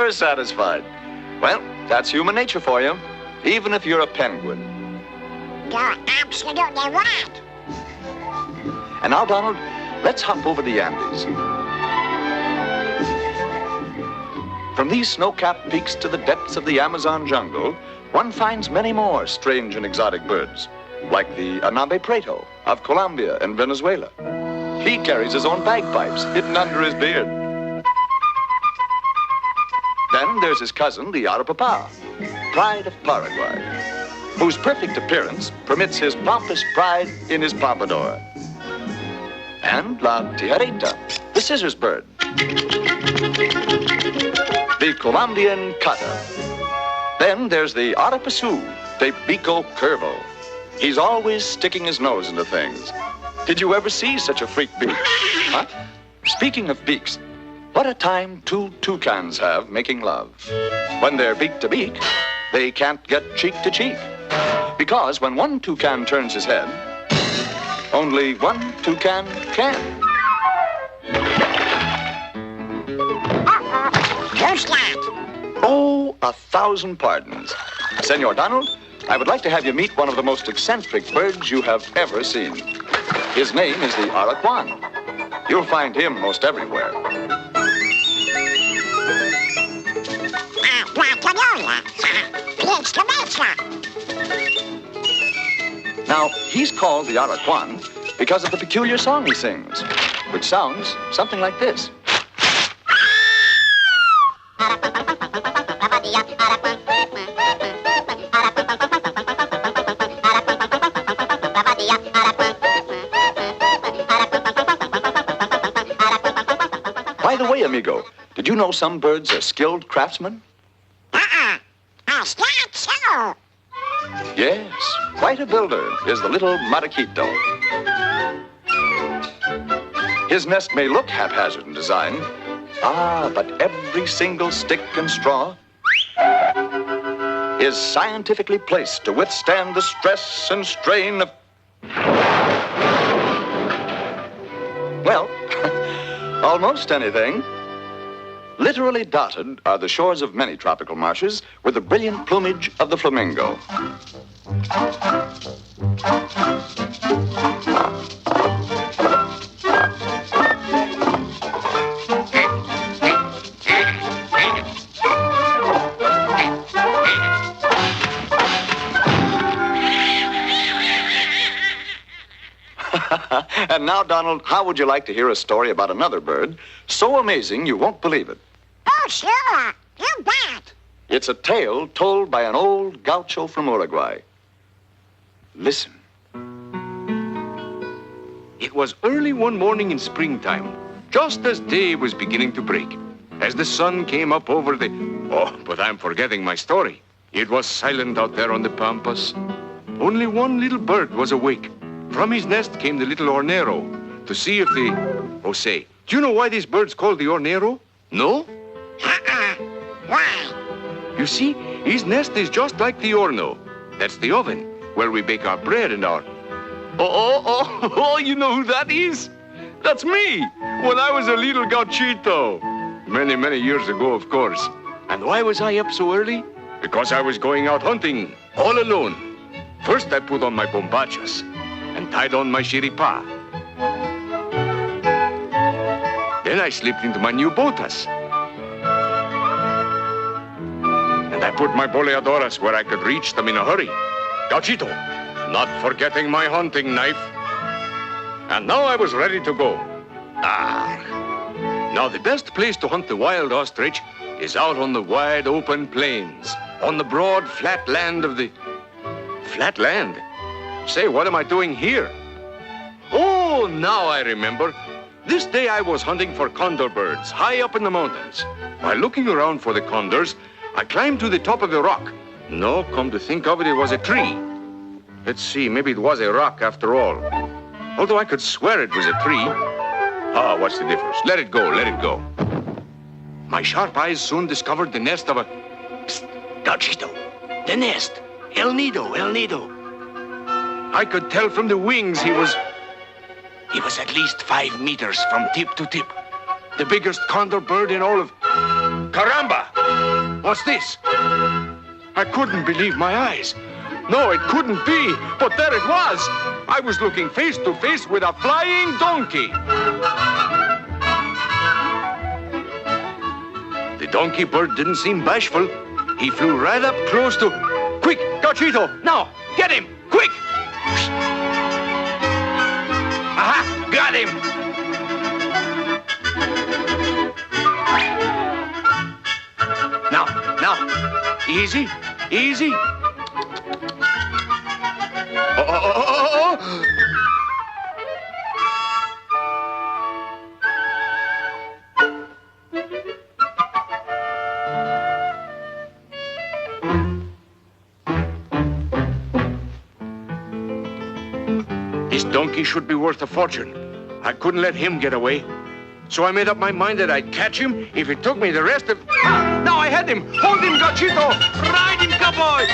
never satisfied. Well, that's human nature for you, even if you're a penguin. You're absolutely right. And now, Donald, let's hop over the Andes. From these snow-capped peaks to the depths of the Amazon jungle, one finds many more strange and exotic birds, like the Anabe Preto of Colombia and Venezuela. He carries his own bagpipes hidden under his beard. Then there's his cousin, the Arapapa, pride of Paraguay, whose perfect appearance permits his pompous pride in his pompadour. And La Tijerita, the scissors bird. The Colombian Cata. Then there's the Arapasu, de Bico Curvo. He's always sticking his nose into things. Did you ever see such a freak beak? Huh? Speaking of beaks, what a time two toucans have making love. When they're beak to beak, they can't get cheek to cheek. Because when one toucan turns his head, only one toucan can. Who's that? Oh, 1,000 pardons. Senor Donald, I would like to have you meet one of the most eccentric birds you have ever seen. His name is the Aracuan. You'll find him most everywhere. Now, he's called the Aracuan because of the peculiar song he sings, which sounds something like this. By the way, amigo, did you know some birds are skilled craftsmen? Is that so? Yes, quite a builder is the little Mariquito. His nest may look haphazard in design, but every single stick and straw is scientifically placed to withstand the stress and strain of... well, almost anything. Literally dotted are the shores of many tropical marshes with the brilliant plumage of the flamingo. And now, Donald, how would you like to hear a story about another bird so amazing you won't believe it? Oh, sure. You bet. It's a tale told by an old gaucho from Uruguay. Listen. It was early one morning in springtime, just as day was beginning to break. As the sun came up over the... Oh, but I'm forgetting my story. It was silent out there on the pampas. Only one little bird was awake. From his nest came the little hornero to see if the... Oh, say, do you know why this bird's called the hornero? No? Why? You see, his nest is just like the horno. That's the oven, where we bake our bread and our... Oh, you know who that is? That's me, when I was a little gauchito. Many, many years ago, of course. And why was I up so early? Because I was going out hunting, all alone. First, I put on my bombachas and tied on my chiripa. Then I slipped into my new botas. And I put my boleadoras where I could reach them in a hurry. Gauchito, not forgetting my hunting knife. And now I was ready to go. Now the best place to hunt the wild ostrich is out on the wide open plains, on the broad flat land of the... Flat land? Say, what am I doing here? Oh, now I remember. This day I was hunting for condor birds high up in the mountains. While looking around for the condors, I climbed to the top of the rock. No, come to think of it, it was a tree. Let's see, maybe it was a rock after all. Although I could swear it was a tree. What's the difference? Let it go, let it go. My sharp eyes soon discovered the nest of a... Psst, Gauchito, the nest. El Nido, El Nido. I could tell from the wings he was at least 5 meters from tip to tip. The biggest condor bird in all of... Caramba! What's this? I couldn't believe my eyes. No, it couldn't be, but there it was. I was looking face to face with a flying donkey. The donkey bird didn't seem bashful. He flew right up close to... Quick, Gauchito, now, get him, quick! Aha, got him! Now, easy, easy. Oh. This donkey should be worth a fortune. I couldn't let him get away. So I made up my mind that I'd catch him if it took me the rest of... Ah, now I had him! Hold him, Gauchito! Ride him, cowboy!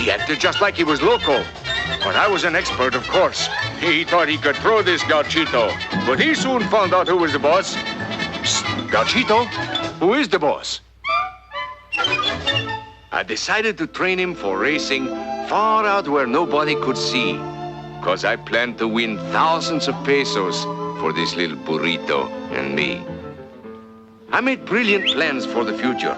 He acted just like he was loco. But I was an expert, of course. He thought he could throw this Gauchito. But he soon found out who was the boss. Psst, Gauchito, who is the boss? I decided to train him for racing far out where nobody could see. Because I planned to win thousands of pesos for this little burrito and me. I made brilliant plans for the future.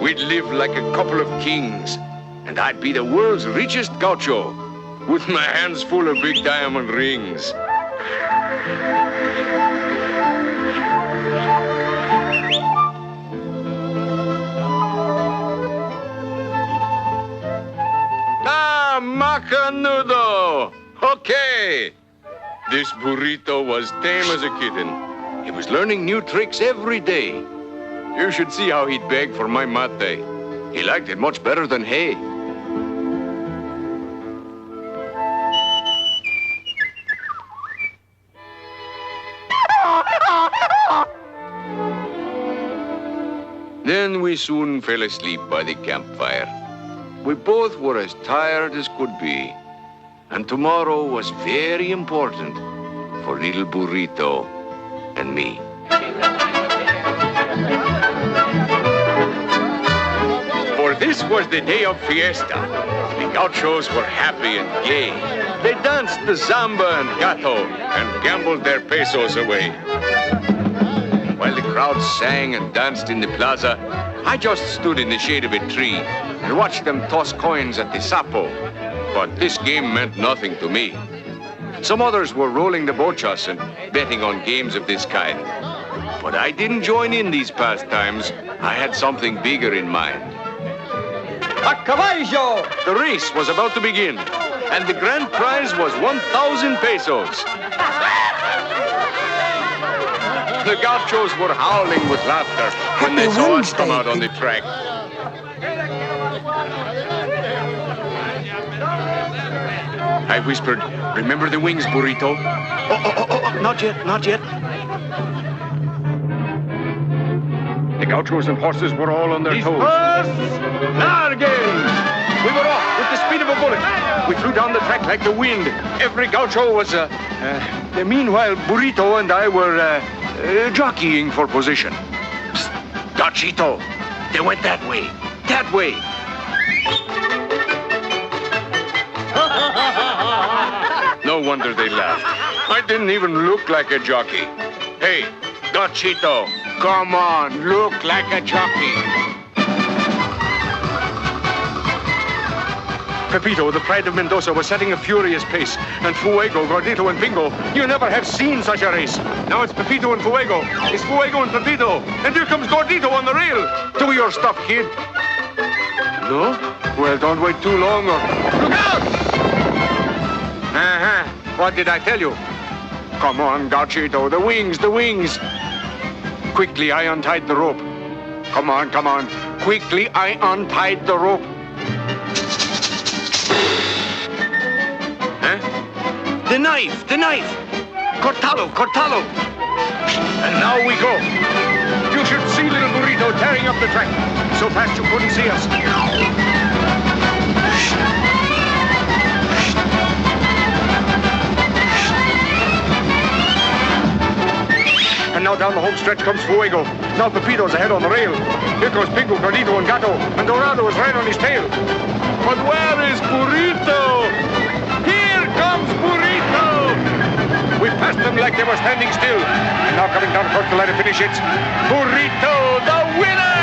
We'd live like a couple of kings, and I'd be the world's richest gaucho, with my hands full of big diamond rings. Ah, macanudo! Okay! This burrito was tame as a kitten. He was learning new tricks every day. You should see how he'd beg for my mate. He liked it much better than hay. Then we soon fell asleep by the campfire. We both were as tired as could be. And tomorrow was very important for little burrito and me. For this was the day of fiesta. The gauchos were happy and gay. They danced the samba and gato and gambled their pesos away. While the crowd sang and danced in the plaza, I just stood in the shade of a tree and watched them toss coins at the sapo. But this game meant nothing to me. Some others were rolling the bochas and betting on games of this kind. But I didn't join in these pastimes. I had something bigger in mind. A caballo! The race was about to begin, and the grand prize was 1,000 pesos. The gauchos were howling with laughter when they saw us come out on the track. I whispered, "Remember the wings, burrito?" Oh, not yet, not yet. The gauchos and horses were all on their toes. Larguen! We were off with the speed of a bullet. We flew down the track like the wind. Every gaucho was... Meanwhile, burrito and I were jockeying for position. Psst, Gauchito, they went that way. That way. No wonder they laughed. I didn't even look like a jockey. Hey, Gauchito, come on, look like a jockey. Pepito, the pride of Mendoza, was setting a furious pace. And Fuego, Gordito, and Bingo, you never have seen such a race. Now it's Pepito and Fuego. It's Fuego and Pepito. And here comes Gordito on the rail. Do your stuff, kid. No? Well, don't wait too long or... Look out! What did I tell you? Come on, Gauchito, the wings, the wings. Quickly, I untied the rope. Come on, come on. Quickly, I untied the rope. Huh? The knife, the knife. Cortalo, cortalo. And now we go. You should see little burrito tearing up the track. So fast you couldn't see us. And now now down the home stretch comes Fuego. Now Pepito's ahead on the rail. Here goes Pingo, Carlito, and Gato. And Dorado is right on his tail. But where is Burrito? Here comes Burrito! We passed them like they were standing still. And now coming down across the line to finish it, Burrito, the winner!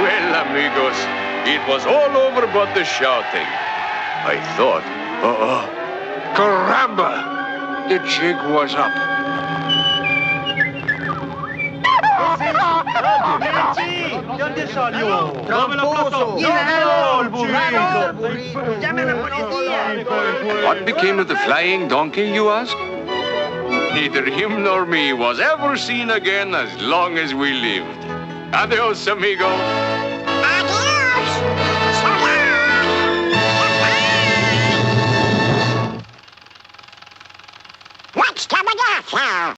Well, amigos, it was all over but the shouting. I thought, caramba! The jig was up. ¿Dónde salió? Tramposo. ¡Llévalo, el burrito! ¡Llame a la policía! What became of the flying donkey, you ask? Neither him nor me was ever seen again as long as we lived. Adios, amigo.